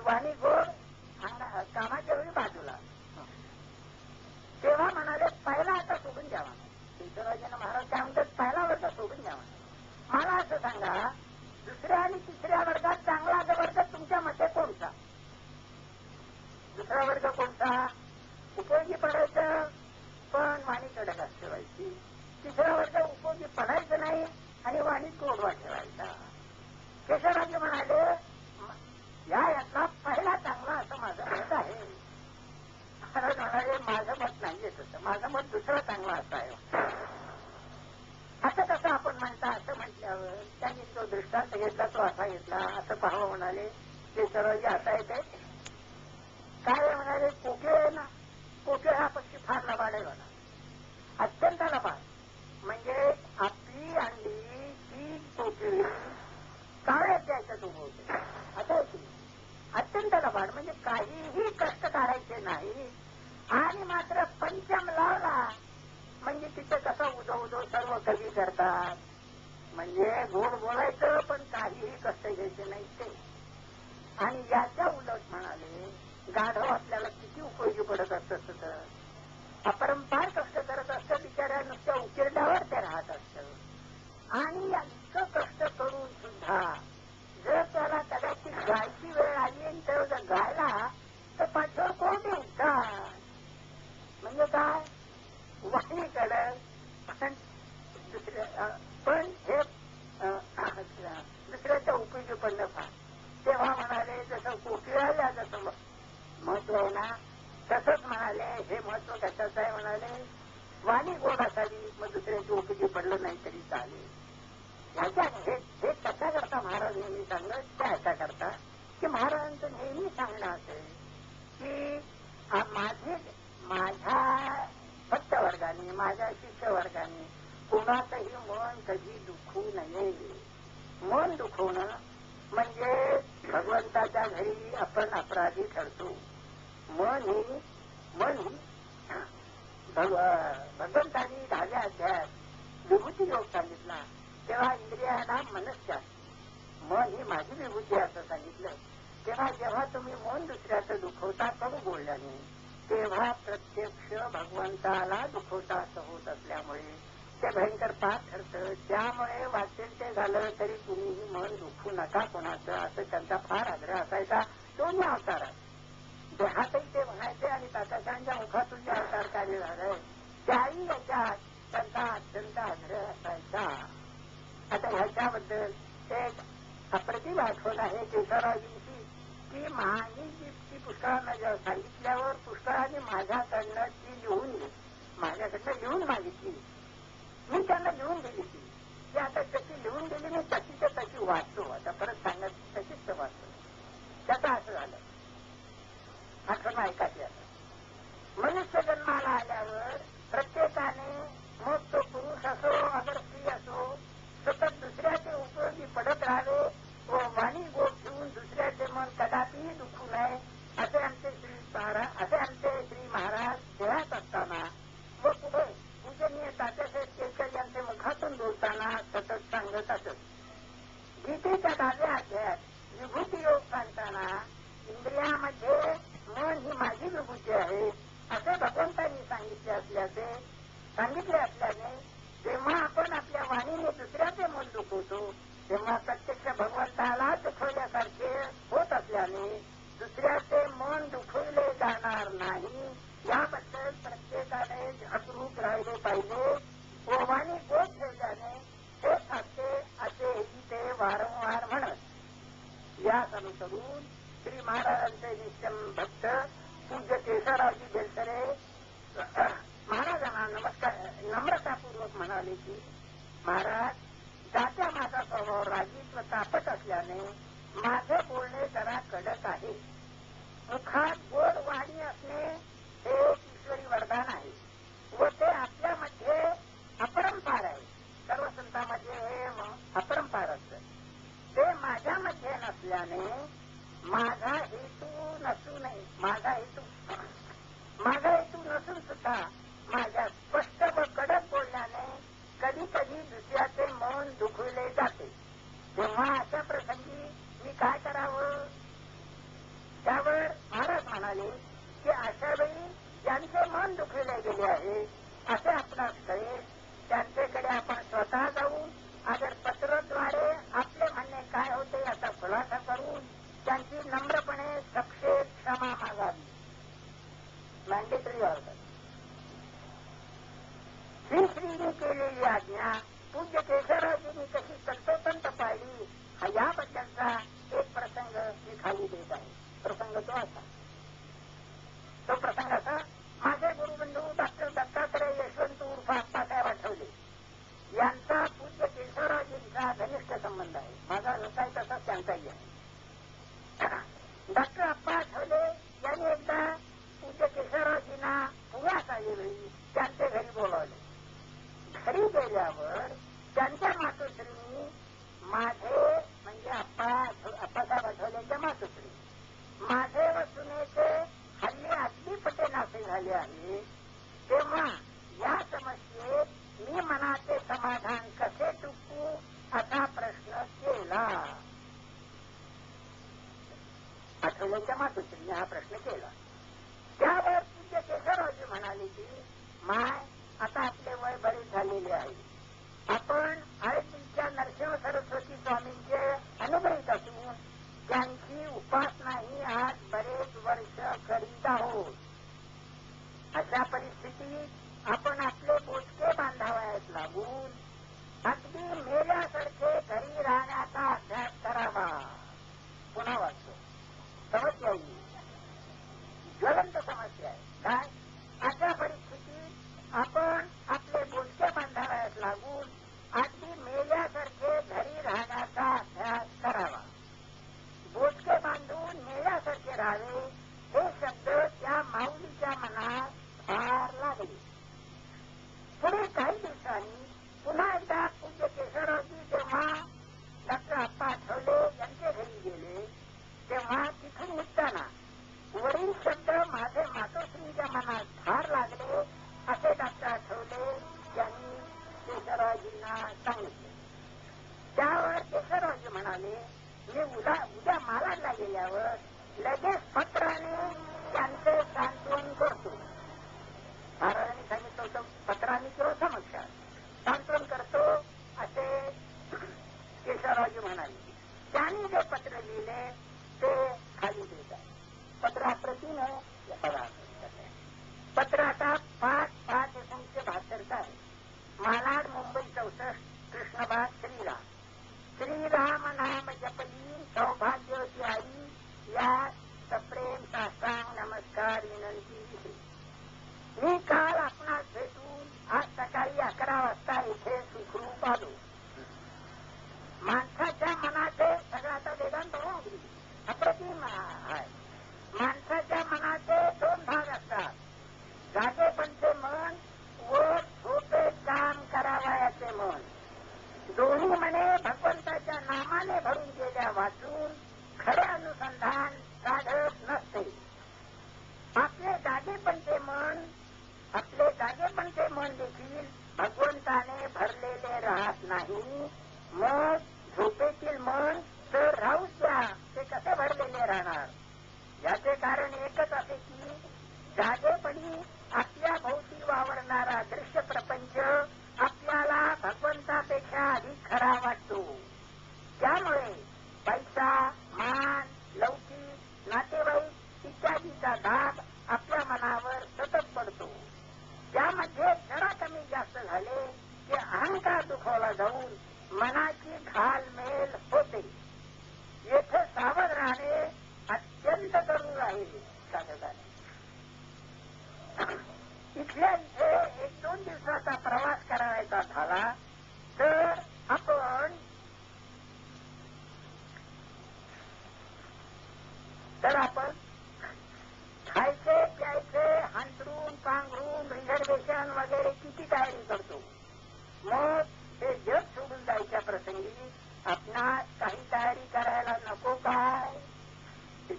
वाणी गोड कामाच्या वेळी बाजूला. तेव्हा म्हणाले पहिला आता सोडून द्यावा. ईश्वराजीनं महाराज काय म्हणतात, पहिला वर्ग सोडून द्यावा. मला असं सांगा, दुसऱ्या आणि तिसऱ्या वर्गात चांगला वर्ग तुमच्या मते कोणता? दुसरा वर्ग कोणता? उपयोगी पडायचं पण वाणी कडक ठेवायची. तिसरा वर्ग उपयोगी पडायचं नाही आणि वाणी गोडवा ठेवायचा. केशवराजे म्हणाले यातला पहिला चांगला असं माझं मत आहे. महाराज म्हणाले माझं मत नाहीये तसं, माझं मत दुसरं चांगला असं आहे. असं कसं आपण म्हणता? असं म्हटल्यावर त्यांनी तो दृष्टांत घेतला, तो असा घेतला. असं पाहावं म्हणाले केशवराजे असा येते काय म्हणाले, कोकिळ ना, कोकिळ हा पक्षी फार लबाड आहे म्हणा, अत्यंत लबाड. म्हणजे आपली अंडी ती कोकिळ काळ्या त्याच्यात उभवते. आता अत्यंत लबाड म्हणजे काहीही कष्ट करायचे नाही. आणि मात्र पंचम लावला म्हणजे तिथे कसं उदो उदो सर्व कवी करतात. म्हणजे गोड बोलायचं पण काहीही कष्ट घ्यायचे नाही ते. आणि याच्या उलट म्हणाले गाढव आपल्याला किती उपयोगी पडत असतं. तर अपरंपार कष्ट करत असतं, बिचाऱ्या नुसत्या उकिरड्यावर ते राहत असतं. आणि इतकं कष्ट करून सुद्धा जर त्याला कदाचित गायची वेळ आली आणि तर जर गायला तर पाठवर कोण देतात. म्हणजे काय वाणी कडक पण हे दुसऱ्याच्या उपयोगी पडलं फार. तेव्हा म्हणाले जसं कोकिळाला जसं महत्व आहे ना, तसंच म्हणाले हे महत्व कशाचं आहे म्हणाले, वाणी गोड असावी, मग दुसऱ्याची उपयोगी पडलं नाही तरी चालेल. ह्याच्या हे कशा करता महाराज नेहमी सांगत, त्या अशा करता की महाराजांचं नेहमी सांगणं असं की माझ्या भक्त वर्गाने, माझ्या शिष्य वर्गाने कोणाचंही मन कधी दुखू नये. मन दुखवणं म्हणजे भगवंताच्या घरी आपण अपराधी ठरतो. मन ही भगवंतानी 10व्या अध्यायात विभूती योग सांगितला तेव्हा इंद्रियांना मनस्या, मन ही माझी विभूती असं सांगितलं. तेव्हा जेव्हा तुम्ही मन दुसऱ्याचं दुखवता करू बोलल्याने, तेव्हा प्रत्यक्ष भगवंताला दुखवता असं होत असल्यामुळे ते भयंकर पाप ठरतं. त्यामुळे वाचेल ते झालं तरी तुम्हीही मन दुखवू नका कोणाचं, असं त्यांचा फार आग्रह असायचा. दोन्ही अवतारात देहातही ते म्हणायचे आणि तात्याच्या मुखातून जे अवतार कार्य झालंय त्याही याच्यात त्यांचा अत्यंत आग्रह असायचा. आता ह्याच्याबद्दल एक अप्रतिम आठवण आहे केशवराजींची की मी जी पुष्कळांना जेव्हा सांगितल्यावर पुष्कळांनी माझ्याकडनं ती लिहून घेतली, माझ्याकडनं लिहून मागितली. मी त्यांना लिहून दिली ती आता तशी लिहून दिली. मी तशीच्या तशी वाचतो. आता परत सांगत तशीच वाचतो. त्याचं असं झालं, आठवण ऐकायची. आता मनुष्य जन्माला आल्यावर प्रत्येकाने, मग तो पुरुष असो अगर स्त्री असो, सतत दुसऱ्याचे उपयोगी पडत राहावे व वाणी गोड ठेवून दुसऱ्याचे मन कदापिही दुखू नये असे आमचे श्री महाराज देहात असताना व पुढे पूजनीय तात्यासाहेब केळकर यांचे मुखातून बोलताना सतत सांगत असत. गीतेच्या 10व्या अध्यायात विभूती योग सांगताना इंद्रियामध्ये मन ही माझी विभूती आहे असे भगवंतांनी सांगितले असल्याने जेव्हा आपण आपल्या वाणीने दुसऱ्याचे मन दुखवतो तेव्हा प्रत्यक्ष भगवंताला दुखवल्यासारखे होत असल्याने दुसऱ्याचे मन दुखवले जाणार नाही याबद्दल प्रत्येकाने जागरूक राहिले पाहिजे. व वाणी गोड ठेवल्याने हे असते असेही ते वारंवार म्हणत. यास अनुसरून श्री महाराजांचे नित्यम भक्त पूज्य केशवरावजी बेलसरे महाराजांना नम्रतापूर्वक म्हणाले की महाराज, जात्या माझा स्वभाव रागीत व तापट असल्याने माझे बोलणे जरा कडक आहे. मुखात गोड वाणी असणे हे ईश्वरी वरदान आहे व ते आपल्यामध्ये अपरंपार आहे. सर्व संतांमध्ये हे अपरंपार असतं. ते माझ्यामध्ये नसल्याने माझा हेतू नसून सुद्धा माझ्या स्पष्ट व कडक बोलण्याने कधी कधी दुसऱ्याचे मन दुखविले जाते. तेव्हा अशा प्रसंगी मी काय करावं आता एक प्रसंग मी खाली देत आहे. प्रसंग तो असा, तो प्रसंग असा, माझे गुरुबंधू डॉक्टर दत्तात्रय यशवंत उर्फ अप्पासाहेब आठवले यांचा पूज्य केशवरावजींचा घनिष्ठ संबंध आहे. माझा जसा आहे तसाच त्यांचाही आहे. डॉक्टर अप्पा आठवले यांनी एकदा पूज्य केशवरावजींना पुण्यात आलेली त्यांच्या घरी बोलावले. घरी गेल्यावर त्यांच्या मातोश्रींनी माझे म्हणजे अप्पासाहेब आठवलेच्या मातोश्री माझे व सुनेचे हल्ली अगदी पटेनासे झाले आहे, तेव्हा या समस्येत मी मनाचे समाधान कसे चुकू असा प्रश्न केला. आठवलेच्या मातोश्रीने हा प्रश्न केला. त्यावर पूज्य केशवरावजी म्हणाले की माय, आता आपले वय बरेच झालेले आहे. आपण आळंदीच्या नरसिंह सरस्वती स्वामींचे अनुग्रहित असून त्यांची उपासनाही आज बरेच वर्ष करीत आहोत. अशा परिस्थितीत आपण आपले बोचके बांधावयास लागून अगदी मेल्यासारखे घरी राहण्याचा अभ्यास करावा. पुन्हा वाचतो. समस्या ही ज्वलंत समस्या आहे. काय? अशा परिस्थितीत आपण आपले बोचके बांधावयास लागून अगदी मेल्यासारखे घरी राहण्याचा अभ्यास करावा. बोचके बांधून मेल्यासारखे राहावे हे शब्द त्या माऊलीच्या मनात फार लागले. पुढे काही दिवसांनी पुन्हा एकदा पूज्य केशवरावजी जेव्हा डॉक्टर अप्पा आठवले यांच्या घरी गेले, तेव्हा तिथून निघताना वरील शब्द माझे मातोश्रींच्या मनात फार लागले असे डॉक्टर आठवले यांनी केशवरावजींना सांगितले. त्यावर केशवरावजी म्हणाले, मी उद्या महाराजला गेल्यावर लगेच पत्राने त्यांचे सांत्वन करतो. महाराजांनी सांगितलं होतं पत्राने किंवा समक्षा सांत्वन करतो असे केशवरावजी म्हणाले. त्यांनी जे पत्र लिहिले ते खाली देत आहे. पत्र अप्रतिम आहे. पत्र आता 5/5/1972 आहे. मालाड, मुंबई 64, कृष्णबाग, श्रीराम. श्रीराम नाम जपली सौभाग्यवती आई, या सप्रेम साष्टांग नमस्कार विनंती. मी काल आपणास भेटून आज सकाळी 11 वाजता इथे सुखरूप आलो. माणसाच्या मनाचे सगळं आता वेदांत होईल अप्रतिम आहे. माणसाच्या मनाचे 2 भाग असतात, जागेपणचे मन व झोपे काम करावयाचे मन. दोन्ही मने भगवंताच्या नामाने भरून गेल्या वाचून खरे अनुसंधान साधत नसते. आपले जागेपणचे मन देखील भगवंताने भरलेले राहत नाही. मग झोपेतील मन तर राहूच द्या, ते कसे भरलेले राहणार? याचे कारण एकच असे की जागेपणी आपल्या भोवती वावरणारा दृश्य प्रपंच आपल्याला भगवंतापेक्षा अधिक खरा वाटतो. त्यामुळे पैसा, मान, लौकिक, नातेवाईक इत्यादीचा दाब आपल्या मनावर सतत पडतो. त्यामध्ये जरा कमी जास्त झाले की अहंकार दुखावला जाऊन मनाची घालमेल होते. येथे सावध राहणे अत्यंत जरूर आहे. साधकाने इथल्या इथे 1-2 दिवसाचा प्रवास करायचा झाला तर आपण खायचे, प्यायचे, हंतरून, पांघरून, रिझर्वेशन वगैरे किती तयारी करतो. मग हे जग सोडून जायच्या प्रसंगी आपणास काही तयारी करायला नको काय? ती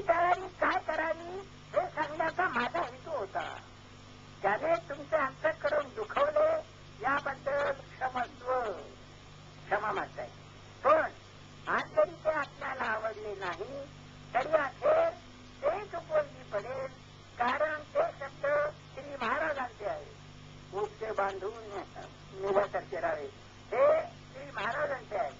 तयारी काय करावी हे सांगण्याचा माझा हेतू होता. त्याने तुमचे अंतःकरण दुखवले याबद्दल क्षमा मागताय. पण आज जरी ते आपल्याला आवडले नाही तरी अखेर तेच उपयोगी पडेल. कारण ते शब्द श्री महाराजांचे आहे. मुख्य बांधून निवासाचे राहावे हे श्री महाराजांचे आहे.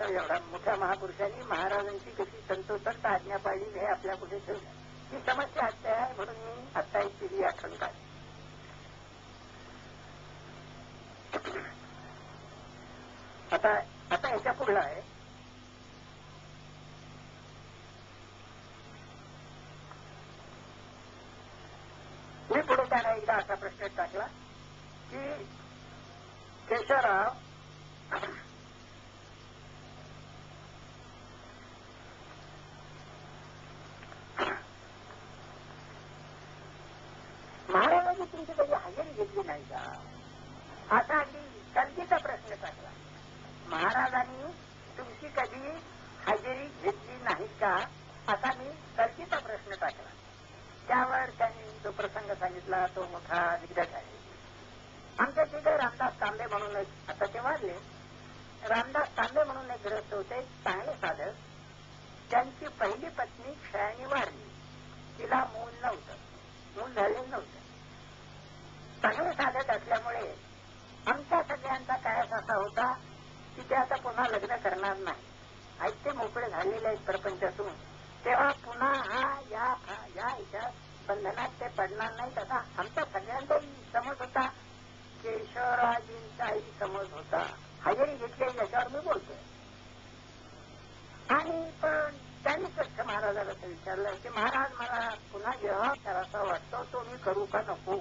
तर एवढा मोठ्या महापुरुषांनी महाराजांची कशी संतोषंत आज्ञा पाळली हे आपल्या पुढे ठेवलं. ही समस्या आजच्या आहे म्हणून मी आता एक पिढी आठवण काढली. आता याच्या पुढला आहे मी पुढे त्याला एकदा असा प्रश्न टाकला की केशवराव महाराजांनी तुमची कधी हजेरी घेतली नाही का? असा अगदी गलतीचा प्रश्न टाकला. महाराजांनी तुमची कधी हजेरी घेतली नाही का असा मी गलतीचा प्रश्न टाकला. त्यावर त्यांनी जो प्रसंग सांगितला तो मोठा दिग्गज आहे. आमच्या तिथे रामदास तांबे म्हणून आता ते वाढले. रामदास तांबे म्हणून एक ग्रस्त होते, चांगले साधक. त्यांची पहिली पत्नी क्षयाने वारली. तिला मूल नव्हतं, मूल झालेलं नव्हतं. चांगले साधक असल्यामुळे आमच्या सगळ्यांचा कायच असा होता की ते आता पुन्हा लग्न करणार नाही. ऐकते मोकळे झालेले आहेत प्रपंचातून, तेव्हा पुन्हा या ह्याच्यात बंधनात ते पडणार नाहीत असा आमच्या सगळ्यांचाही समज होता. केशवराजींचाही समज होता. हजेरी घेतली याच्यावर मी बोलतोय. आणि पण त्यांनी स्वच्छ महाराजाला विचारलं की महाराज मला पुन्हा जेव्हा करायचा वाटतो तो मी करू का नको?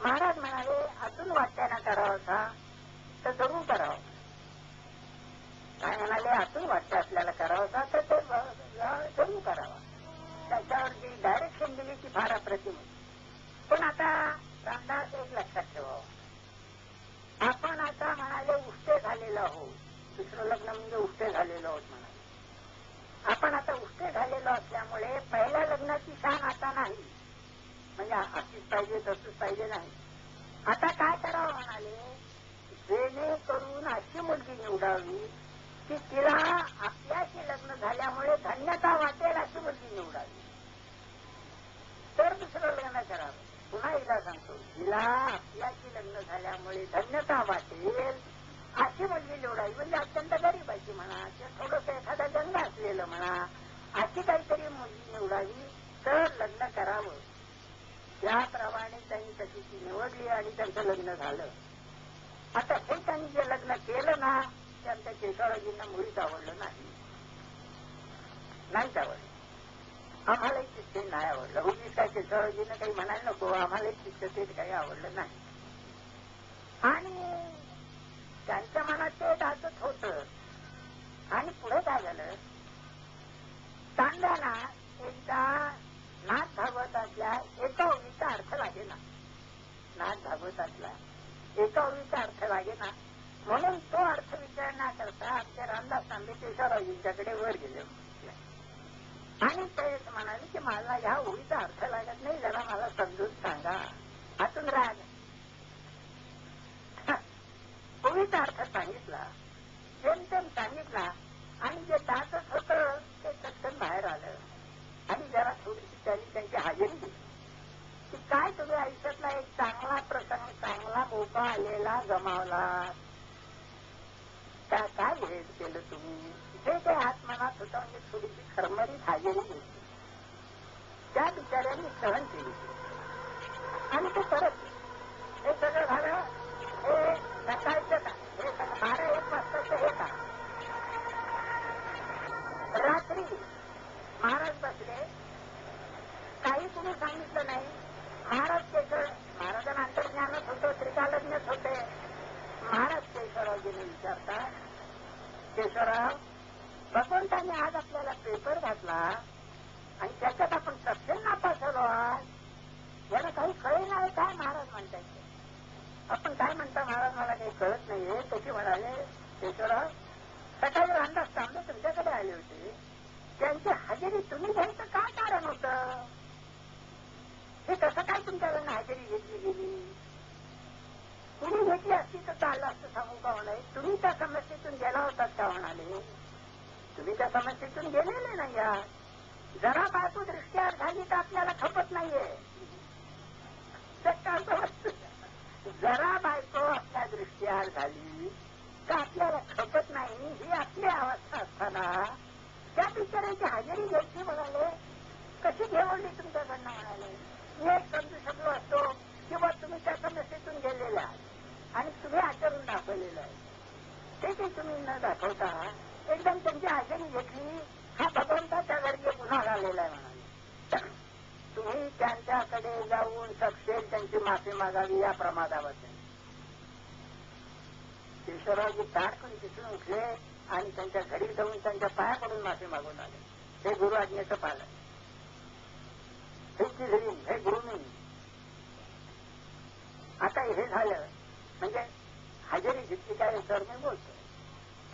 महाराज म्हणाले अजून वाटत्यानं करावं तर जरूर करावं. काय म्हणाले अजून वाटतं आपल्याला करावं तर ते जरूर करावं. त्याच्यावर जी डायरेक्शन दिली ती फार अप्रतिम. पण आता रामदास एक लक्षात ठेवावं, आपण आता म्हणाले उष्टे झालेलो आहोत. दुसरं लग्न म्हणजे उष्टे झालेलो आहोत म्हणाले. आपण आता उष्टे झालेलो असल्यामुळे पहिल्या लग्नाची शान आता नाही, म्हणजे अशीच पाहिजे तसंच पाहिजे नाही. आता काय करावं म्हणाले, जेणेकरून अशी मुलगी निवडावी की तिला आपल्याशी लग्न झाल्यामुळे धन्यता वाटेल अशी मुलगी निवडावी. तर दुसरं लग्न करावं. पुन्हा एकदा सांगतो, तिला आपल्याशी लग्न झाल्यामुळे धन्यता वाटेल अशी मुलगी निवडावी. म्हणजे अत्यंत गरीबाची म्हणा किंवा थोडंसं एखादा गंगा असलेलं म्हणा अशी काहीतरी मुलगी निवडावी तर लग्न करावं. त्याप्रमाणे त्यांनी तशी ती निवडली आणि त्यांचं लग्न झालं. आता हे त्यांनी जे लग्न केलं ना ते आमच्या केशवराजींना मुळीच आवडलं नाहीच आवडलं. आम्हालाही शिष्य नाही आवडलं. उगीच काय केशवराजींना काही म्हणायला नको, आम्हालाही शिष्य ते काही आवडलं नाही. आणि त्यांच्या मनात ते दाखवत होतं. आणि पुढे काय झालं, तांब्याला एकदा नाथ भागवतातल्या एका ओळीचा अर्थ लागे ना, नाथ भागवतातला एका ओळीचा अर्थ लागे ना, म्हणून तो अर्थ विचार न करता आमच्या रामदास तांबे केशवराजींच्याकडे वर गेले आणि तेच म्हणाले की मला ह्या ओळीचा अर्थ लागत नाही, जरा मला समजून सांगा. आतून राग ओळीचा अर्थ सांगितला, जेमतेम सांगितला आणि जे दातच होतं ते चटकन बाहेर आलं आणि जरा थोडीशी त्यांची हजेरी दिली की काय तुम्ही आयुष्यातला एक चांगला प्रसंग, चांगला मोका आलेला गमावला, काय भेट केलं तुम्ही, जे काही आत्मनात होतं म्हणजे थोडीशी खरमरीत हजेरी दिली. त्या बिचाऱ्यांनी सहन केली आणि ते परत हे सगळं झालं. हे सकाळचं का, हे 12-1 वाजताचं हे का. रात्री महाराज बसले, काही कुणी सांगितलं नाही. महाराज महाराजांना अंतर्ज्ञानच होतं, त्रिकालज्ञच होते. महाराज केशवरावजीने विचारतात, केशवराव भगवंतांनी आज आपल्याला पेपर घातला आणि त्याच्यात आपण सक्षम नापास झालो. आज याला काही कळे नाही काय महाराज म्हणताय. आपण काय म्हणता महाराज मला काही कळत नाहीये. तशी म्हणाले केशवराव सकाळी रामदास तांबे तुमच्याकडे आले होते, त्यांची हजेरी तुम्ही घ्यायचं काय कारण होतं? हे कसं काय तुमच्याकडनं हजेरी घेतली गेली? तुम्ही घेतली असती तर चाललं असतं सांगू का म्हणाले. तुम्ही त्या समस्येतून गेला होतात का म्हणाले. तुम्ही त्या समस्येतून गेलेले नाही आहात. जरा बायको दृष्ट्या झाली तर आपल्याला खपत नाहीये. जरा बायको आपल्या दृष्ट्या झाली तर आपल्याला खपत नाही. असली अवस्था असताना त्या बिचाऱ्याची हजेरी घ्यायची म्हणाले, कशी घेवडली तुमच्याकडनं म्हणाले. मी एक समजू शकलो असतो किंवा तुम्ही त्या समस्येतून गेलेले आहात आणि तुम्ही आचरून दाखवलेलं आहे. ते काही तुम्ही न दाखवता एकदम त्यांची हजेरी घेतली, हा भगवंताच्या घरी गुन्हा झालेला आहे म्हणाले. तुम्ही त्यांच्याकडे जाऊन सपशेल त्यांची माफी मागावी या प्रमादाबद्दल. ईश्वराजी ताडकन तिथून उठले आणि त्यांच्या घरी जाऊन त्यांच्या पाया पडून माफी मागून आले. हे गुरु आज्ञेचं पालन, हे गुरुनी. आता हे झालं म्हणजे हजेरी घेतली काय सर मी बोलतो.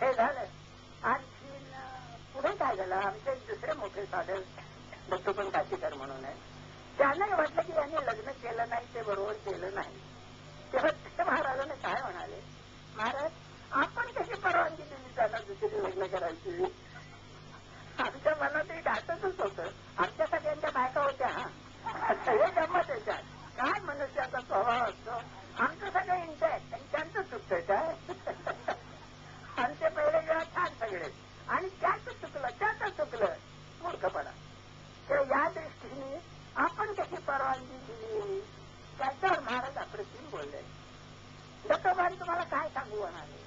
हे झालं. आणखी पुढे काय झालं, आमचे एक दुसरे मोठे साधक दत्तोपंत काशीकर म्हणून आहे, त्यांना वाटलं की यांनी लग्न केलं नाही, ते बरोबर केलं नाही. तेव्हा ते महाराजांना काय म्हणाले, महाराज आपण कशी परवानगी दिली त्यांना दुसरी लग्न करायची. आमच्या मनातही दाटतच होतं. आमच्या सगळ्यांच्या बायका होत्या, हा सगळे गंमत याच्यात. काय मनुष्याचा स्वभाव असतो, आमचं सगळं इंटॅक्ट आणि त्यांचं चुकतं काय. आमचे पहिले जेव्हा छान सगळे आणि त्याच चुकलं मूर्खपणा. तर या दृष्टीने आपण कशी परवानगी दिली त्याच्यावर महाराज अप्रतिम बोलले. दत्तोबान तुम्हाला काय सांगू म्हणाले,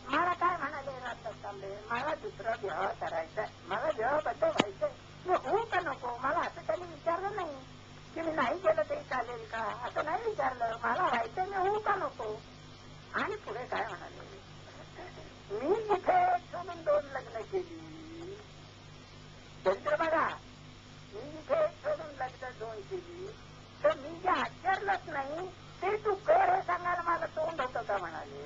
मला काय म्हणाले रामदास तांबे, मला दुसरा विवाह करायचा, मला विवाहबद्ध व्हायचंय, मी होऊ का नको. मला असं त्यांनी विचारलं नाही की मी नाही केलं तरी चालेल का, असं नाही विचारलं. मला व्हायचंय, मी होऊ का नको. आणि पुढे काय म्हणाले, मी इथे सोडून 2 लग्न केली. चरित्र बघा, मी इथे सोडून लग्न 2 केली, तर मी जे आचरलंच नाही ते तू कर हे सांगायला मला तोंड होतं का म्हणाले.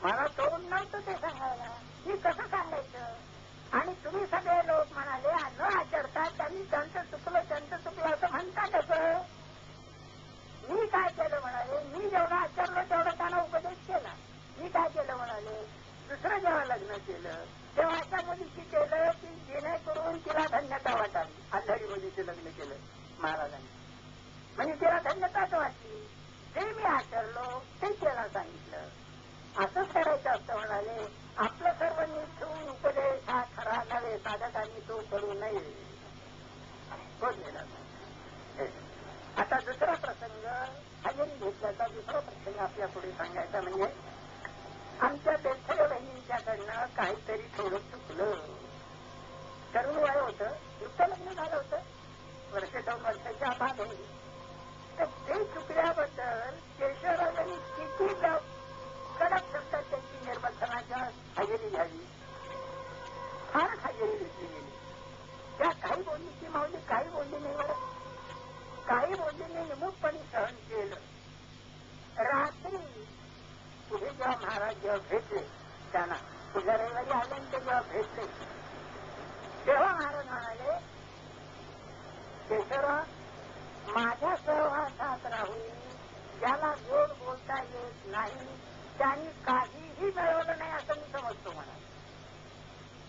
मला तोंड नव्हतं ते सांगायला, मी कसं सांगायचं. आणि तुम्ही सगळे लोक म्हणाले न आचरतात त्यांनी त्यांचं चुकलं असं म्हणता कसं. मी काय केलं म्हणाले, मी जेवढं आचरलं तेवढं त्यांना उपदेश केला. मी काय केलं म्हणाले, दुसरं जेव्हा लग्न केलं तेव्हा अशा मुलीशी केलं की जेणेकरून तिला धन्यता वाटावी. अंधारी मुलीचं लग्न केलं महाराजांनी, म्हणजे तिला धन्यताच वाटली. जे मी आचरलो ते त्याला सांगितलं. असंच करायचं असतं म्हणाले. आपलं सर्व नीट ठेवून उपदेश हा खरा नव्हे, साधकांनी तो करू नये. बोललेला आता दुसरा प्रसंग हजेरी घेतल्याचा दुसरा प्रसंग आपल्या पुढे सांगायचा म्हणजे आमच्या बेलथरे बहिणींच्याकडनं काहीतरी थोडं चुकलं. तरुण वय होतं, नुकतं लग्न झालं होतं, 1-2 वर्षाच्या बाद आहे. तर ते चुकल्याबद्दल केशवराजांनी किती कडक शब्दात त्यांची निर्बंधनाच्या हजेरी घ्यावी, फारच हजेरी घेतली गेली. त्या काही बोलली की माऊली काही बोलली नाही, बरं काही बोलली नाही, निमूटपणे सहन केलं. रात्री पुढे जेव्हा महाराज जेव्हा भेटले त्यांना, पुढल्या रविवारी आले आणि ते जेव्हा भेटले तेव्हा महाराज म्हणाले, केशवराव माझ्या सहवासात राहून ज्याला गोड बोलता येत नाही त्यांनी काहीही मिळवलं नाही असं मी समजतो म्हणाले.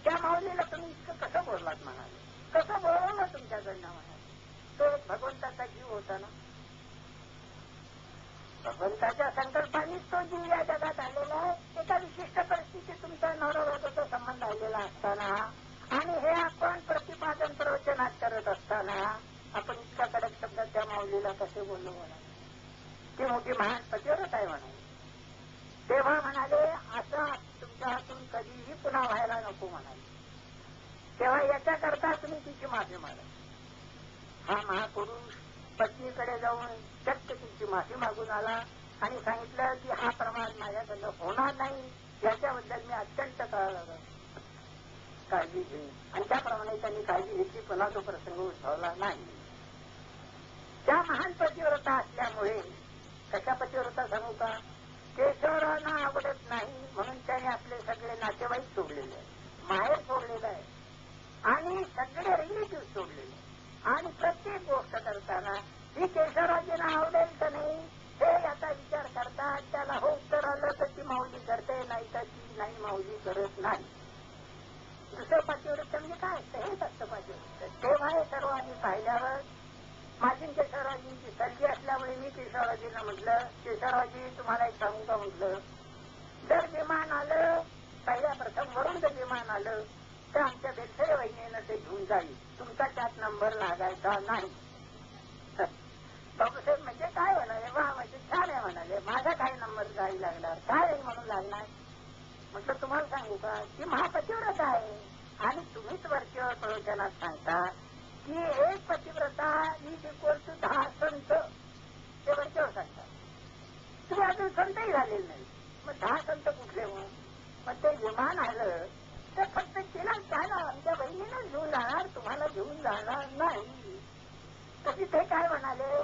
त्या माऊलीला तुम्ही इतकं कसं बोललात म्हणाले, कसं बोलवलं तुमच्याकडनं म्हणाले. तो एक भगवंताचा जीव होता ना, भगवंताच्या संकल्पानेच तो जीव या जगात आलेला आहे. एका विशिष्ट परिस्थितीत तुमचा नवरोबाचा संबंध आलेला असताना आणि हे आपण प्रतिपादन प्रवचनात करत असताना आपण इतक्या कडक शब्दात त्या माऊलीला कसे बोललो म्हणाले. ती मोठी महान पतिव्रत आहे म्हणाले. तेव्हा म्हणाले असं तुमच्या हातून कधीही पुन्हा व्हायला नको म्हणाले. तेव्हा याच्याकरता तुम्ही तिची माफी मागा. हा महापुरुष पत्नीकडे जाऊन चक्क तिची माफी मागून आला आणि सांगितलं की हा प्रमाद माझ्याकडनं होणार नाही, याच्याबद्दल मी अत्यंत काळजी घेईन. आणि त्याप्रमाणे त्यांनी काळजी घेतली, पुन्हा तो प्रसंग उद्भवला नाही. त्या महान पतिव्रता असल्यामुळे, कशा पतिव्रता सांगू का, केशवरावांना आवडत नाही म्हणून त्याने आपले सगळे नातेवाईक सोडलेले आहे, माहेर सोडलेलं आहे आणि सगळे रिलेटिव्ह सोडलेले आणि प्रत्येक गोष्ट करताना ही केशवराजींना आवडेल का नाही हे याचा विचार करतात. त्याला हो उत्तर आलं तर ती माऊली करते, नाही तर ती नाही माऊली करत नाही. दुसरं पतिव्रत म्हणजे काय असतं, हेच असतं पतिव्रत. तेव्हा हे सर्व आम्ही पाहिल्यावर माझी केशवराजींची सलगी असल्यामुळे मी केशवराजींना म्हटलं, केशवराजी तुम्हाला एक सांगू का म्हटलं, जर विमान आलं पहिल्या प्रथम आलं तर आमच्या बेलसरे वहिनीनं ते घेऊन जाईल, तुमचा त्यात नंबर लागायचा नाही. बापूसाहेब म्हणजे काय म्हणाले, वा म्हणजे छान आहे म्हणाले, माझा काय नंबर जाईल लागणार, काय म्हणून लागणार. म्हटलं तुम्हाला सांगू का की महापतिव्रता आहे आणि तुम्हीच वरचेवर प्रवचनात सांगता की एक पतिव्रता इज इक्वल टू 10 संत, ते वरचेवर सांगतात. तुम्ही अजून संतही झालेले नाही, मग 10 संत कुठले मग ते विमान आलं तर फक्त त्याला आमच्या बहिणीनं घेऊन जाणार, तुम्हाला घेऊन जाणार नाही. तशी ते काय म्हणाले,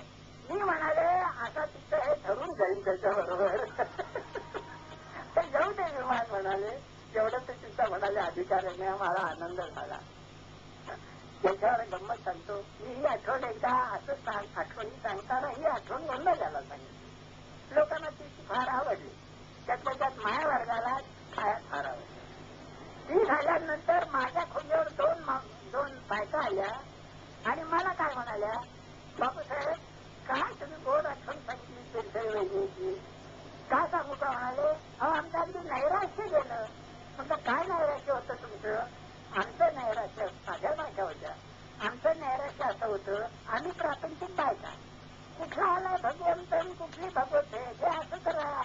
मी म्हणाले आता तिथं हे ठरून जाईल त्याच्याबरोबर. ते जाऊ दे विमान म्हणाले, जेवढं ते तिथं म्हणाले अधिकाऱ्याने मला आनंद झाला. त्याच्यावर गंमत सांगतो मी, ही आठवण एकदा असं आठवणी सांगताना ही आठवण बंद झाला सांगितली. लोकांना ती फार आवडली, त्यातल्या त्यात माया वर्गाला खाया फार आवडली. ती झाल्यानंतर माझ्या खोलीवर दोन बायका आल्या आणि मला काय म्हणाल्या, बापूसाहेब काय तुम्ही गोड आठवण सांगितली बेलसरे वहिनीची, काय सांगू का म्हणाले, आमचं अगदी नैराश्य गेलं. म्हटलं काय नैराश्य होतं तुमचं. आमचं नैराश्य, माझ्या बायका होत्या, आमचं नैराश्य असं होतं, आम्ही प्रापंचिक बायका, कुठला आलाय भगवंत कुठली भगवत आहे हे असं करा,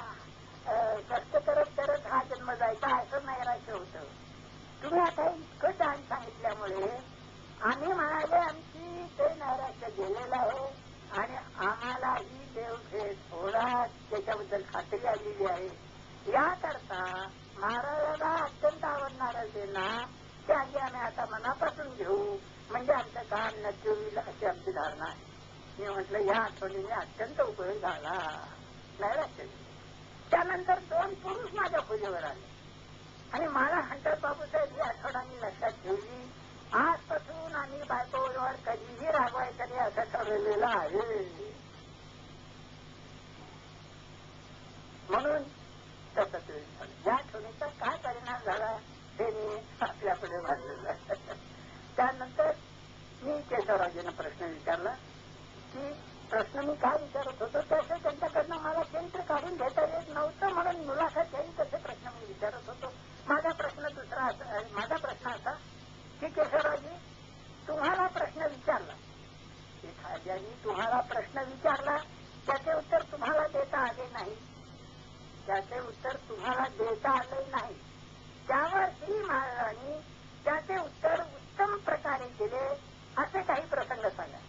कष्ट करत करत हा जन्म जायचा, असं नैराश्य होतं. तुम्ही आता इतकं दान सांगितल्यामुळे आम्ही म्हणाले आमची ते नैराश्य गेलेलं आहे आणि आम्हालाही देव थोडा त्याच्याबद्दल खात्री आलेली आहे. याकरता महाराजाला अत्यंत आवडणारं जे ना ते आधी आम्ही आता मनापासून घेऊ, म्हणजे आमचं काम नक्की होईल अशी आमची धारणा आहे. मी म्हटलं या आठवणीने अत्यंत उपयोग झाला. नैराश्य त्यानंतर 2 पुरुष माझ्या खोलीवर आले आणि मला म्हणतात, बापूसाहेब ही आठवणांनी लक्षात ठेवली, आजपासून आम्ही बायकोवर कधीही रागवायचं नाही असं ठरवलेलं आहे. म्हणून तसं ते या आठवणीचा काय परिणाम झाला हे मी आपल्यापुढे मांडलेलं आहे. त्यानंतर मी केशवराजेंना प्रश्न विचारला की प्रश्न मी काय विचारत होतो तसं त्यांच्याकडनं मला चरित्र काढून घेता येत नव्हतं, म्हणून मुलाखत घ्यावी तसे प्रश्न मी विचारत होतो. माझा प्रश्न असा की केशवराजी तुम्हाला प्रश्न विचारला, एखाद्याने तुम्हाला प्रश्न विचारला, त्याचे उत्तर तुम्हाला देता आले नाही, त्यावरही महाराजांनी त्याचे उत्तर उत्तम प्रकारे दिले, असे काही प्रसंग सांगा.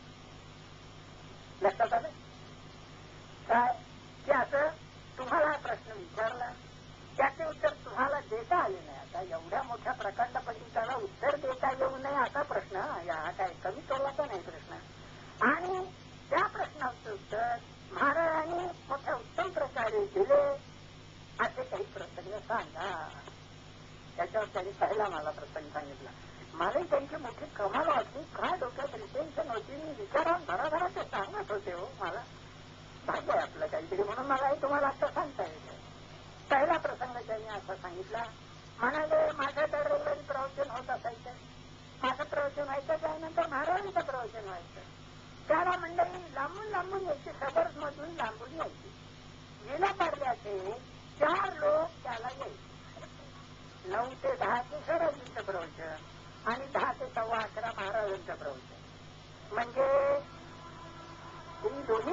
लक्षात आलं काय की असं तुम्हाला प्रश्न विचारला, त्याचे उत्तर तुम्हाला देता आले नाही. आता एवढ्या मोठ्या प्रकांड पंडिताला उत्तर देता येऊ नये असा प्रश्न, हा काय कमी तोलाचा नाही प्रश्न, आणि त्या प्रश्नाचं उत्तर महाराजांनी मोठ्या उत्तम प्रकारे दिले, असे काही प्रसंग सांगा. त्याच्यावर त्यांनी पहिला मला प्रसंग सांगितला. मलाही त्यांची मोठी कमाल वाटली, काय डोक्यात रिटेन्शन होती, मी विचारात भराभरा ते सांगत होते. हो मला भाग्य आहे आपलं काहीतरी, म्हणून मलाही तुम्हाला आता सांगता येतं. पहिला प्रसंग त्यांनी असा सांगितला, म्हणाले माझं दर रविवारी प्रवचन होत असायचं, माझं प्रवचन व्हायचं, त्यानंतर महाराजांचं प्रवचन व्हायचं. त्याला मंडळी लांबून लांबून यायची, सबर्स मधून लांबून यायची. गेल्या पाडल्याचे 4 लोक त्याला यायचे. 9 ते 10 केशवराजींचं प्रवचन आणि 10 ते 11:15 महाराजांचं प्रवचन. म्हणजे दोन्ही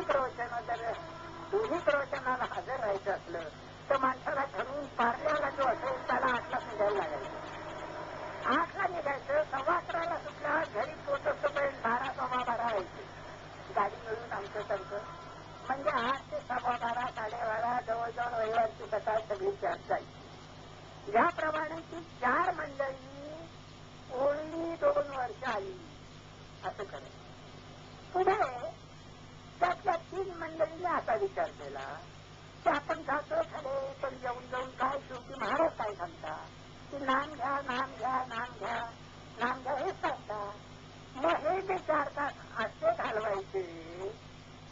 प्रवचनाला हजर राहायचं असलं तर माणसाला ठरवून पारल्याला जो असेल त्याला 8ला निघायला लागायचं. 8ला निघायचं, 11:15ला सुटला, घरी पोहोचतोपर्यंत 12 सव्वा 12 व्हायचे. गाडी मिळून आमचं सारखं म्हणजे 8 ते सव्वा 12 साडेबारा जवळजवळ रविवारची सकाळ सगळी चर्चा जायची. याप्रमाणे ती 4 मंडळी ओळी 2 वर्ष आली असं करत. पुढे त्यातल्या 3 मंडळीने असा विचार केला की आपण जातो खरे, पण जाऊन जाऊन काय शेवटी महाराज काय सांगता की नाम घ्या नाम घ्या नाम घ्या नाम घ्या हेच सांगता. मग हे जे 4 तास असे घालवायचे,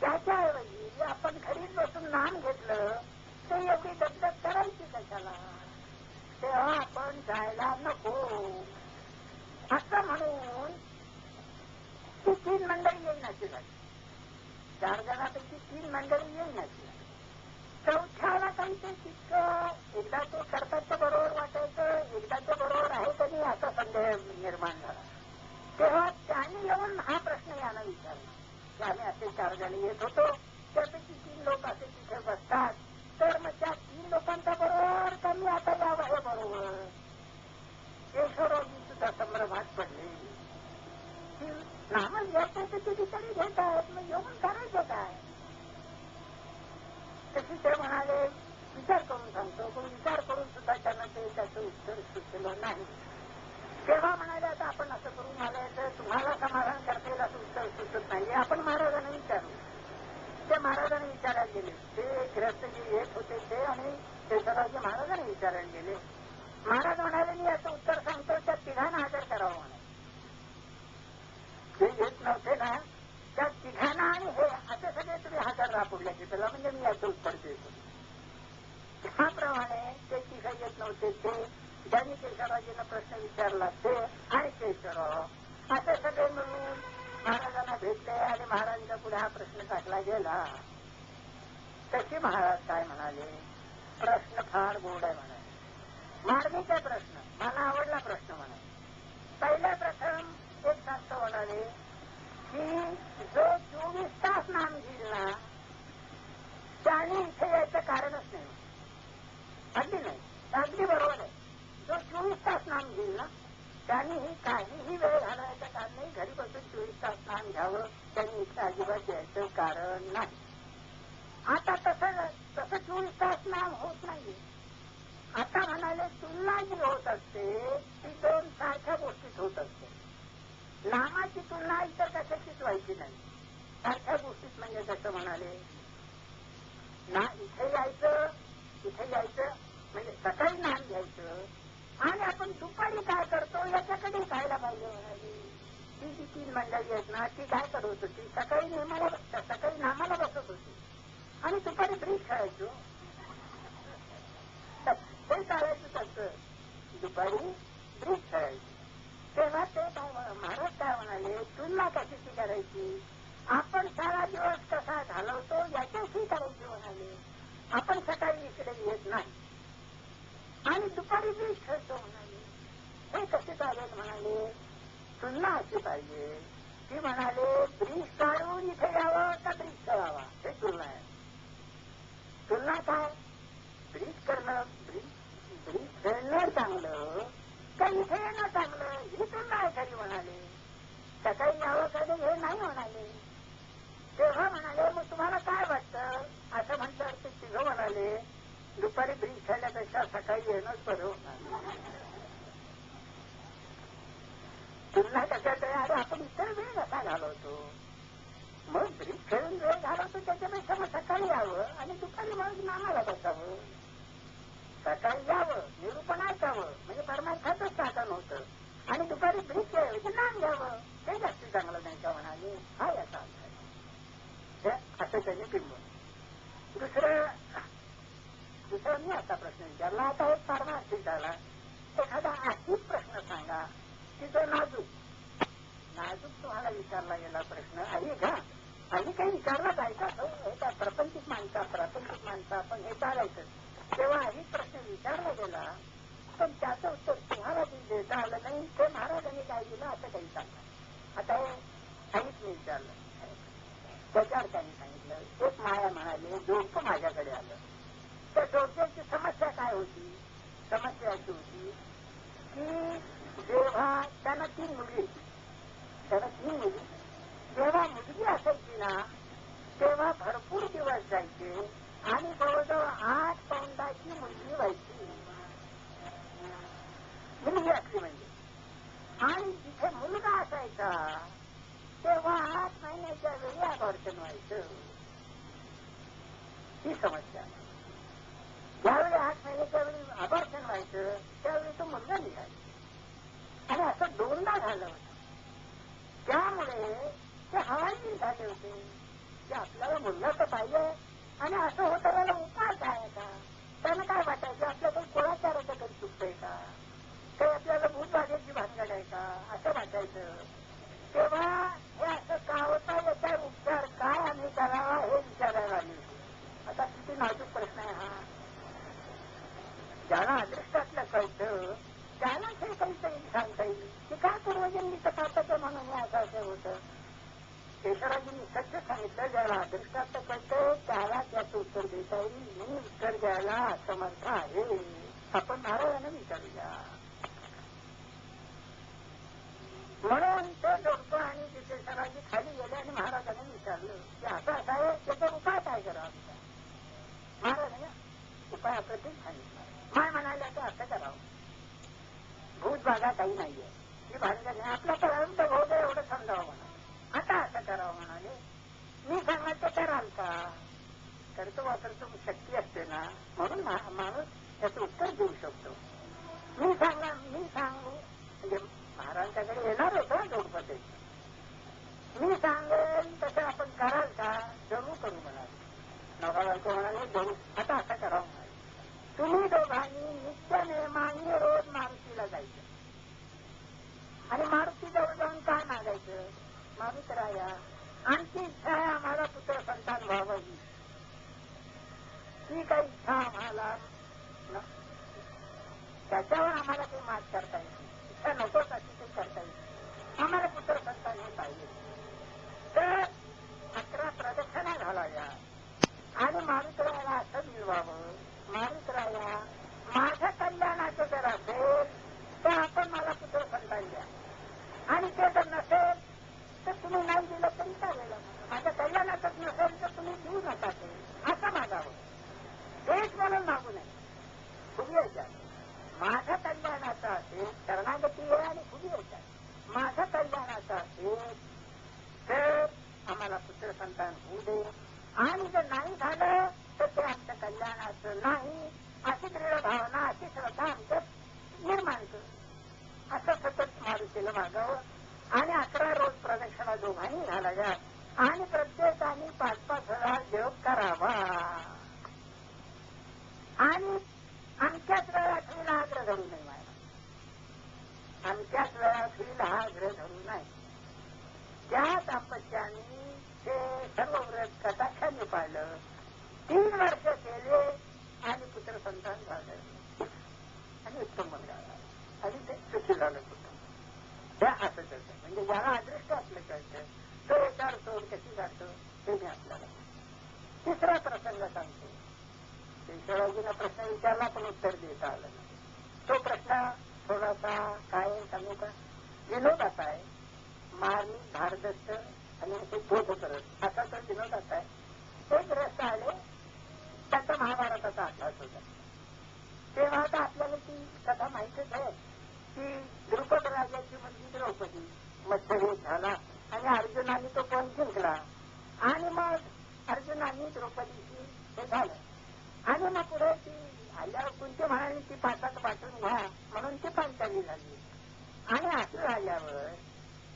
त्याच्याऐवजी आपण घरीच बसून नाम घेतलं तर एवढी दगदग करायची कशाला, तेव्हा आपण जायला नको असं म्हणून ती 3 मंडळी येईनाची झाली. 4 जणांपैकी 3 मंडळी येईनाची झाली. चौथ्याला काही ते तितकं एकदा ते करतात तर बरोबर वाटायचं, एकदा ते बरोबर आहे कधी आपल्याकडे घेत आहेत, मग येऊन करायचं काय? तशी ते म्हणाले, विचार करून सांगतो. पण विचार करून सुद्धा त्यांना ते त्याचं उत्तर सुचलं नाही. तेव्हा म्हणाले, आता आपण असं करून म्हणायचं, तुम्हाला समाधान करता येईल असं उत्तर सुचत नाही, आपण महाराजांना विचारू. ते महाराजांना विचारायला गेले. ते ग्रस्त जे येत होते ते आणि केशवरावजी महाराजांना विचारायला गेले. महाराज म्हणाले, मी याचं उत्तर सांगतो, त्या तिघांना हजर करावं म्हणाले. जे येत नव्हते ना त्या तिघांना आणि हे असे सगळे तुम्ही हजर राहा पुढल्या चित्राला, म्हणजे मी याचं उत्तर देतो. त्याप्रमाणे ते तिघं येत नव्हते ते, ज्यांनी केशवरावजींना प्रश्न विचारला ते आणि केशवराव असे सगळे मिळून महाराजांना भेटले आणि महाराजांच्या पुढे हा प्रश्न टाकला गेला. तशी महाराज काय म्हणाले, प्रश्न फार गोड आहे म्हणाले, मार्मिक आहे प्रश्न, मला आवडला प्रश्न म्हणाले. पहिल्या प्रथम एक सांगतो म्हणाले की जो 24 तास नाम घेईल ना त्याने इथे यायचं कारणच नाही. अगदी नाही, अगदी बरोबर आहे. जो 24 तास नाम घेईल ना त्यांनी काहीही वेळ घालायचं कारण नाही. घरी बसून 24 तास नाम घ्यावं, त्यांनी इथे अजिबात यायचं कारण नाही. आता तसं 24 तास नाम होत नाही. आता म्हणाले तुलना जी होत असते ती दोन सारख्या गोष्टीत होत असते. नामाची तुलना इतर कशाचीच व्हायची नाही. सारख्या गोष्टीत म्हणजे कसं म्हणाले ना, इथे यायचं म्हणजे सकाळी नाम घ्यायचं आणि आपण दुपारी काय करतो याच्याकडे पाहायला पाहिजे म्हणाले. ती जी 3 मंडळी आहेत ना ती काय करत होती, सकाळी नामाला बसत होती आणि दुपारी ब्रिज खेळायचो. ते चालायचं तसं, दुपारी ब्रिज खेळायची. तेव्हा ते काय महाराज काय म्हणाले, तुलना कशाची करायची, आपण सारा दिवस कसा घालवतो याच्याशी करायची म्हणाले. आपण सकाळी इकडे येत नाही आणि दुपारी ब्रिज खेळतो म्हणाले. हे कसे चालेल म्हणाले, तुलना अशी पाहिजे की म्हणाले ब्रिज काढून इथे यावं का ब्रिज खेळावा, हे तुलना आहे. तुलना काय, ब्रिज करणं, ब्रिज खेळणं चांगलं का इथे येणं चांगलं, ही तुलना आहे खरी म्हणाले. सकाळी यावं कधी हे नाही म्हणाले. तेव्हा म्हणाले मग तुम्हाला काय वाटतं, असं म्हटलं ते तिघं म्हणाले दुपारी ब्रिज खेळण्यापेक्षा सकाळी येणंच बरं होणार. तुलना कशात आहे, अरे आपण इतर वेळ कसा घालवतो, मग ब्रिज खेळून वेळ घालवतो त्याच्यापेक्षा मग सकाळी यावं आणि दुपारी मग नामाला बसावं. सकाळी यावं, निरूपण ऐकावं म्हणजे परमार्थातच साधन होतं आणि दुपारी ब्रिज खेळायचं नाम घ्यावं, हे जास्त चांगलं नाही का म्हणाले. हा याचा अर्थ आहे. असं त्यांनी बिंबवलं. दुसरं मी आता प्रश्न विचारला. आता एक पारमार्थिक झाला, एखादा अशीच प्रश्न सांगा की जो नाजूक तुम्हाला विचारला गेला प्रश्न, आणि काही विचारला जायचा हे काय प्रापंचिक माणसा पण हे चालायचं. तेव्हा अनेक प्रश्न विचारला गेला पण त्याचं उत्तर तुम्हाला देता आलं नाही, ते महाराजांनी काय दिलं असं काही सांगा. आता हे काहीच मी विचारलं, त्याच्यावर त्यांनी सांगितलं. एक माया म्हणाली जोडपं माझ्याकडे आलं. त्या जोडप्याची समस्या काय होती, समस्या अशी होती की जेव्हा त्यांना 3 मुली, जेव्हा मुलगी असायची ना तेव्हा भरपूर दिवस जायचे आणि जवळजवळ 8 पौंडाची मुलगी व्हायची, मुलगी असली म्हणजे. आणि जिथे मुलगा असायचा तेव्हा 8 महिन्याच्या वेळी अबॉर्शन व्हायचं. ही समस्या. ज्यावेळी 8 महिन्याच्या वेळी अबॉर्शन व्हायचं त्यावेळी तो मुलगा निघायचा आणि असं 2दा झालं होतं. त्यामुळे ते हवाई झाले होते की आपल्याला मुलगा तर पाहिजे आणि असं होतं त्याला उपाय काय आहे का. त्यानं काय वाटायचं, आपल्याकडे कोणाचाराचं काही चुकतंय का, काही आपल्याला भूतबाधेची भानगड आहे का, असं वाटायचं. तेव्हा हे असं का होता याचा उपचार काय आम्ही करावा हे विचारायला आली होती. आता किती नाजूक प्रश्न आहे हा. ज्याला अदृष्टातलं कळतं त्यालाच हे काहीतरी सांगता येईल की काय पूर्वजन्मीचं पापचं म्हणून हे असं होतं. केशवराजींनी सत्य सांगितलं, ज्याला अदृष्टातलं कळतं त्याला त्याचं उत्तर देता येईल. मी उत्तर द्यायला असमर्थ आहे. आपण महाराजांना विचारूया. म्हणून ते लोक आणि केशवराजी खाली गेले आणि महाराज प्रतीक सांगितलं. माय म्हणाल्या तर असं करावं, भूत बाधा काही नाहीये, ही भानगड नाही, आपला पर्यंत भोग एवढं समजावं म्हणा, आता असं करावं म्हणाले. मी सांगायचं कराल का? करतो वापरतो शक्ती असते ना, म्हणून माणूस त्याचं उत्तर देऊ शकतो. मी सांगू म्हणजे महाराजांच्याकडे येणार होतं गणपती, मी सांगेन तसं आपण कराल का? जरूर करू म्हणाले. नवरा बायको म्हणाले जरूर, आता असं करावं म्हणाले. तुम्ही दोघांनी नित्य नेमाने रोज मारुतीला जायचं आणि मारुती जवळ जाऊन काय मागायचं? मारुतराया, आमची इच्छा आहे आम्हाला पुत्र संतान व्हावं, ही काही इच्छा आम्हाला त्याच्यावर आम्हाला काही मात करता येईल, इच्छा नकोच अशी काही करता येईल, आम्हाला पुत्र संतान हे पाहिजे. तर 11 प्रदक्षिणा घालाव्या आणि मारुतरायाला असं मिळवावं, मारुतराया माझ्या कल्याणाचं जर असेल तर आपण मला पुत्र संतान द्या, आणि ते जर नसेल तर तुम्ही नाही दिलं तरी चालेल, माझ्या कल्याणातच नसेल तर तुम्ही देऊ नका, ते असं मागावं. हेच म्हणून मागू नये, खुली यायच्यात. माझ्या कल्याणाचा असेल, शरणागती आहे आणि खुली यायच्यात, माझ्या कल्याणाचा असेल तर आम्हाला पुत्र संतान होऊ दे, आणि जर नाही झालं तर ते आमच्या कल्याणाचं नाही, अशी दृढ भावना, अशी श्रद्धा आमच्यात निर्माण करू, असं सतत मारुतीला मागावं. आणि 11 रोज प्रदक्षिणा दोघांनी घालाव्या आणि प्रत्येकाने 5-5 वेळा जप करावा. आणि आमच्याच वेळात होईल हा आग्रह धरू नये, आमच्याच वेळात होईल हा आग्रह धरू नये. त्या दाम्पत्याने ते सर्व व्रत कटाक्षाने पाळलं, 3 वर्ष केले आणि पुत्र संतान झालं आणि उत्तम झाला आणि ते सुखी झालं कुटुंब. त्या असं करतं, म्हणजे ज्याला अदृष्ट असलं कळतं तो याच्यावर सोड कशी काढतो हे मी आपल्याला. 3रा प्रसंग सांगतो. केशवराजीनं प्रश्न विचारला पण उत्तर देता आलं नाही. तो प्रश्न थोडासा काय सांगू का, विनोदाचा आहे, मार्मिक भारदस्त आणि असे बोध करत असा तो विनोदाचा आहे. एक ग्रस्त आले, त्यांचा महाभारताचा अभ्यास होता. तेव्हा आता आपल्याला ती कथा माहितीच आहे की द्रुपद राजाची मुलगी द्रौपदी मध्यभेद झाला आणि अर्जुनाने तो पण जिंकला, आणि मग अर्जुनाने द्रौपदीशी हे झालं, आणि मग पुढे ती आल्यावर कुंती म्हणाली ती पाठात वाटून घ्या म्हणून ती पांचाली झाली. आणि असं झाल्यावर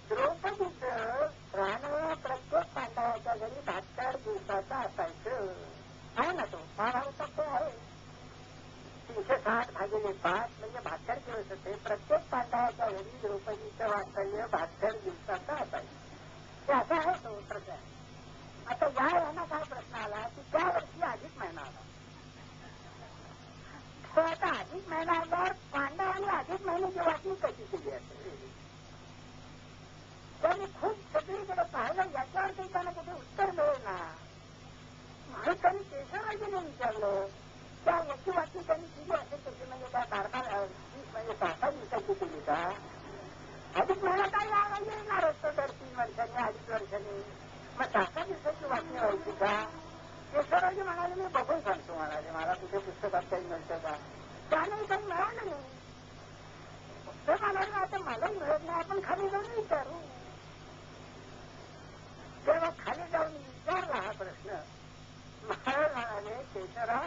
द्रौपदीचं राहणं प्रत्येक पांडवाच्या घरी 72 दिवसाचं असायचं, आहे ना, तो महाभारतात तो आहे. 360/5 म्हणजे 72 दिवस होते. प्रत्येक पांडवाच्या घरी द्रौपदीचं वास्तव्य 72 दिवसाचं असायचं. ते असा आहे तो प्रसंग. आता यांना काय प्रश्न आला की त्या वर्षी अधिक महिना आला, तर आता अधिक महिना आल्यावर पांडवांनी अधिक महिन्याची वाटणी कशी केली असेल, त्यांनी खूप सगळीकडे पाहिलं, याच्यावर काही त्यांना कुठे उत्तर मिळेना. म्हणून त्यांनी केशवराजीने विचारलं त्या याची वाटणी त्यांनी केली असेल कशी, म्हणजे त्या 12 म्हणजे 6 दिवसाची केली का? अधिक महिना काय यायला येणार असतं तर 3 वर्षांनी 2.5 वर्षांनी, मग 6 दिवसाची वाटणी व्हायची का? केशवराजी म्हणाले मी बघून सांगतो म्हणाले, मला कुठे पुस्तकात काही मिळतं का? त्याने काही मिळालं नाही. ते म्हणाले आता मलाही मिळत नाही, आपण खाली जाऊन विचारू. तेव्हा खाली जाऊन विचारला हा प्रश्न. महाराज म्हणाले केशवराव,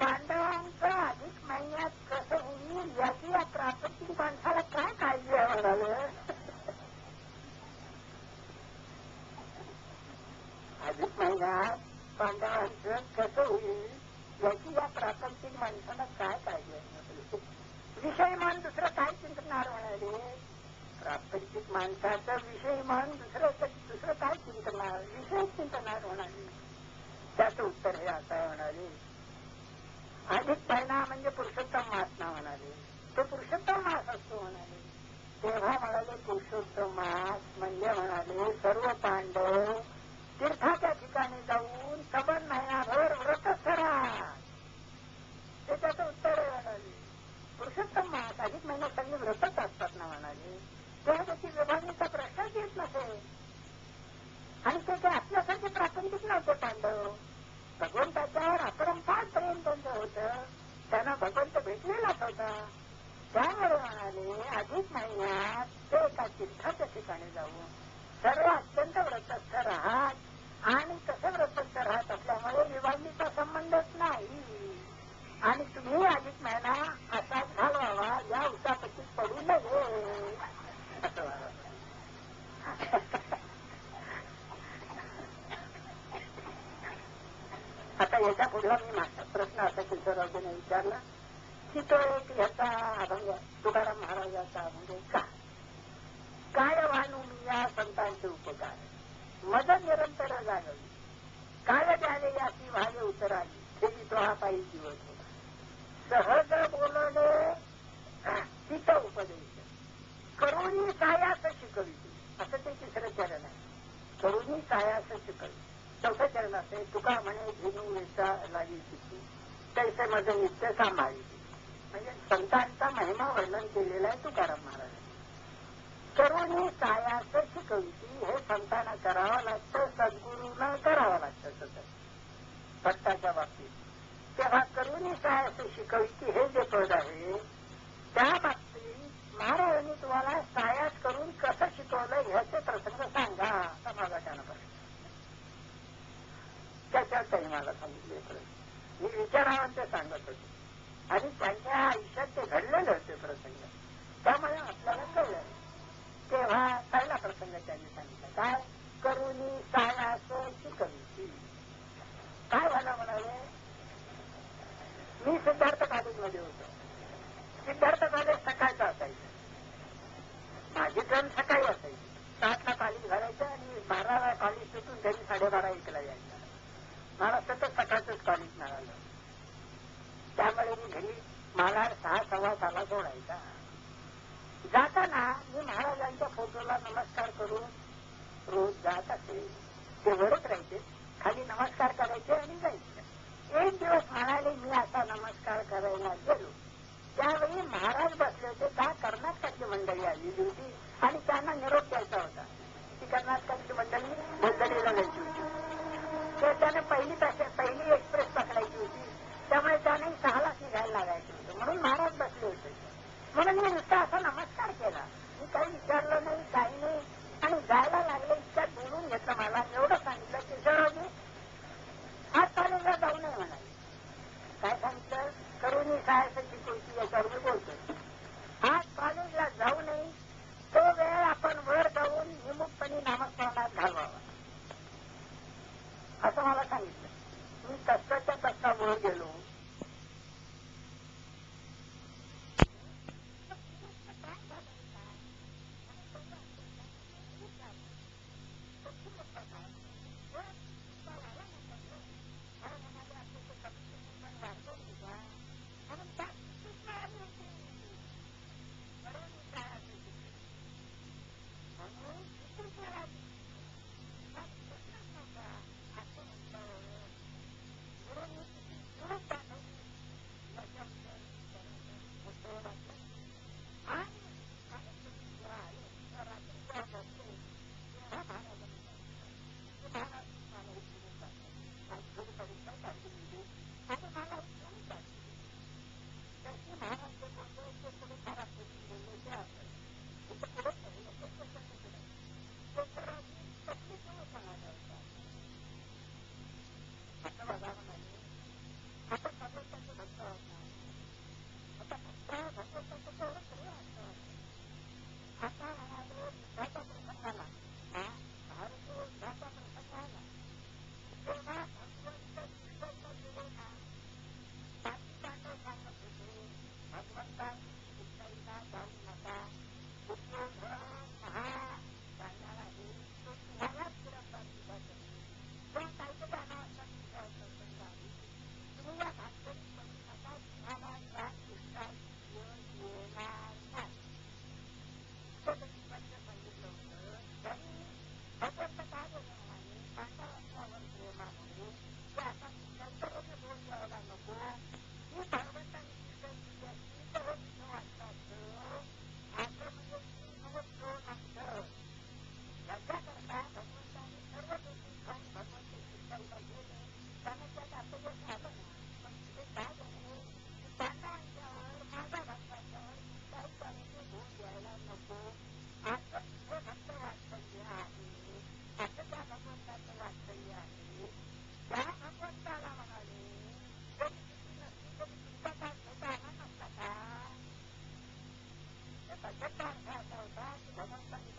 पांडवांचं अधिक महिन्यात कसं होईल याची या प्रापंचिक माणसाला काय काळजी आहे म्हणाले. अधिक महिन्यात पांडवांचं कसं होईल याची या प्रापंचिक माणसाला काय काळजी आहे. विषय मान दुसरं काय चिंतणार म्हणाले. प्रापंचिक माणसाचा विषय मान दुसरं काय चिंतणार, विषय चिंतणार म्हणाले. त्याचं उत्तर हे असं आहे म्हणाले, अधिक महिना म्हणजे पुरुषोत्तम मास ना म्हणाले, तो पुरुषोत्तम मास असतो म्हणाले. तेव्हा म्हणाले पुरुषोत्तम मास म्हणजे म्हणाले सर्व पांडव तीर्थाच्या ठिकाणी जाऊन सबन महिनाभर व्रतच करा, ते त्याचं उत्तर आहे म्हणाले. पुरुषोत्तम मास अधिक महिन्यात सगळी व्रतच असतात ना म्हणाले, तेव्हा त्याची विभागणीचा प्रश्नच येत नसेल. आणि ते आपल्यासारखे प्रापंचिक नव्हते पांडव, भगवंताच्यावर अपरंपार प्रेम त्यांचं होतं. त्यांना भगवंत भेटलेलाच होता. त्यामुळे म्हणाले अधिक महिन्यात ते एका तीर्थाच्या ठिकाणी जाऊन सर्व अत्यंत व्रतस्थ राहत आणि तसं व्रतस्थ राहत असल्यामुळे विवाहाचा संबंधच नाही. आणि तुम्ही अधिक महिना असाच घालवावा, या उसापतीत पडू नये असं आता याच्या पुढला मी माझा प्रश्न असा किशोररावजीने विचारला की तो एक ह्याचा अभंग तुकाराम महाराजाचा म्हणजे काय वाणू मी या संतांचे उपकार मद निरंतर जागवी काय द्यावे याची व्हावे उतरावी हे तो हा पायी जीवत होता. सहज बोलणे चित उपदेश करुणी सायास शिकवी असं ते तिसरं चरण आहे. करुणी सायास शिकवी. चौथं चरण असे तुका म्हणे घेणू वेचा लागी शिकू तैसे माझं नित्य सांभाळी. म्हणजे संतांचा महिमा वर्णन केलेला आहे तुकाराम महाराज. करुणी सायास शिकविती हे संतांना करावं लागतं, सद्गुरूंना करावं लागतं सतत भक्ताच्या बाबतीत. तेव्हा करुणी सायास शिकविती हे जे पद आहे त्या बाबतीत महाराजांनी तुम्हाला सायास करून कसं शिकवलं ह्याचे प्रसंग सांगा असा माझा त्यानं प्रश्न. त्याच्यात त्यांनी मला सांगितले. मी विचारावं ते सांगत होते आणि त्यांच्या आयुष्यात ते घडलेले होते प्रसंग, त्यामुळे आपल्याला कळलं. तेव्हा पहिला प्रसंग त्यांनी सांगितला काय करुणी सायास शिकविती. काय झालं म्हणाले, मी सिद्धार्थ कॉलेजमध्ये होतो. सिद्धार्थ कॉलेज सकाळचं असायचं. माझी ट्रेन सकाळी असायची. 7ला कॉलेज घालायचं आणि 12ला कॉलेज सुटून घरी 12:30-1ला यायचं. मला सतत सकाळचंच कॉलेज मिळालं. त्यामुळे मी घरी मला 6:15 सोडायचा. जाताना मी महाराजांच्या फोटोला नमस्कार करून रोज जात असे. ते वरच राहायचे, खाली नमस्कार करायचे आणि जायचे. एक दिवस म्हणाले मी असा नमस्कार करायला गेलो. त्यावेळी महाराज बसले होते. त्या कर्नाटकाची मंडळी आलेली होती आणि त्यांना निरोप द्यायचा होता. ती कर्नाटकाची मंडळी मंडळीला जायची होती. तर त्याने पहिली एक्सप्रेस पकडायची होती. त्यामुळे त्याने 6लाच निघायला लागायचं होतं. म्हणून महाराज बसले होते. म्हणून मी नुसता असा नमस्कार केला. मी काही विचारलं नाही, काही नाही आणि जायला लागले. इतक्यात बोलून घेतलं. मला एवढं सांगितलं की किशोररावजी आज कॉलेजला जाऊ नये म्हणाले. काय सांगितलं, करुणी सायास शिकवती याच्यावर मी बोलतो. आज कॉलेजला जाऊ नये, तो वेळ आपण वर जाऊन विमुक्तपणे नामस्मरणात घालवावा असं मला सांगितलं. मी कष्टाच्या कष्टा वर गेलो. याचा अर्थ असा होता की भगवंतांनी